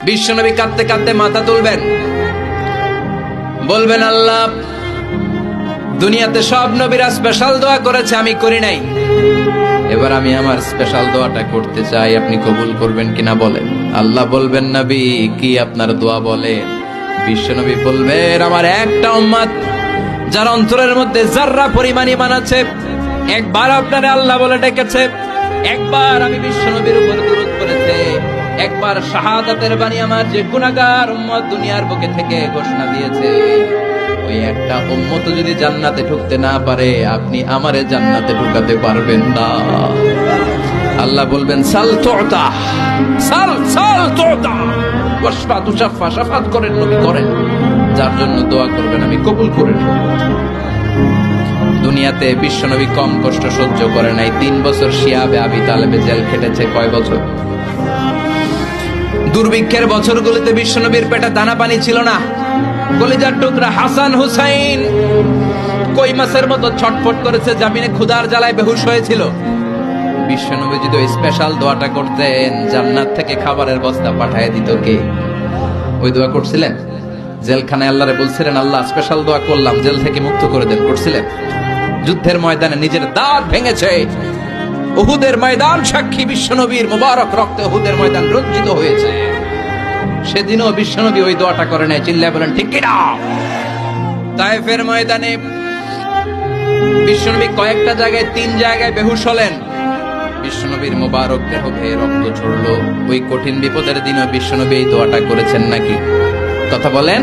বিশ্বনবী কাঁদতে কাঁদতে মাথা তুলবেন, বলবেন আল্লাহ, দুনিয়াতে সব নবীরা স্পেশাল দোয়া করেছে, আমি করি নাই, এবার আমি আমার স্পেশাল দোয়াটা করতে চাই, আপনি কবুল করবেন কিনা বলেন। আল্লাহ বলবেন, নবী কি আপনার দোয়া বলেন? বিশ্বনবী বলবেন, আমার একটা উম্মত যার অন্তরের মধ্যে যাররা পরিমাণ ঈমান আছে, একবার আপনারে আল্লাহ বলে ডেকেছে, একবার আমি বিশ্বনবীর উপর দুরূদ পড়েছে, একবার শাহাদাতের বাণী আমার যে গুনাহগার উম্মত দুনিয়ার বুকে থেকে ঘোষণা দিয়েছে, ওই একটা উম্মত যদি জান্নাতে ঢুকতে না পারে, আপনি আমারে জান্নাতে ঢুকাতে পারবেন না। আল্লাহ বলবেন, সাল তুতা, সাল সাল তুতা, ওয়াশফা তুশাফা, শাফাত করেন নবী করেন, যার জন্য দোয়া করবেন আমি কবুল করে নেব। দুনিয়াতে বিশ্বনবী কম কষ্ট সহ্য করে নাই। 3 বছর শিয়াবে আবি তালেবে জেল খেটেছে। কয় বছর? দুর্ভিক্ষের বছরগুলোতে বিশ্বনবীর পেটে দানা পানি ছিল না। কলিজার টুকরা হাসান হুসাইন কই মাছের মতো ছটফট করেছে, জামিনে ক্ষুধার জ্বালায় বেহুশ হয়েছিল। বিশ্বনবী যদি ওই স্পেশাল দোয়াটা করতেন, জান্নাত থেকে খাবারের বস্তা পাঠিয়ে দিত কে? ওই দোয়া করছিলেন? জেলখানায় আল্লাহরে বলছিলেন, আল্লাহ স্পেশাল দোয়া করলাম, জেল থেকে মুক্ত করে দেন, করছিলেন? যুদ্ধের ময়দানে নিজের দাঁত ভেঙেছে, উহুদের ময়দান সাক্ষী, বিশ্বনবীর মুবারক রক্তে উহুদের ময়দান রঞ্জিত হয়েছে। সেদিনও বিশ্বনবী ওই দোয়াটা করে নাই। চিল্লায় বলেন ঠিক কিনা? তায়েফের ময়দানে বিশ্বনবী কয়েকটা জায়গায়, 3 জায়গায় বেহুশ হলেন। বিশ্বনবীর মুবারক দেহ বেয়ে রক্ত ঝরলো। ওই কঠিন বিপদের দিনও বিশ্বনবী এই দোয়াটা করেছেন নাকি? কথা বলেন।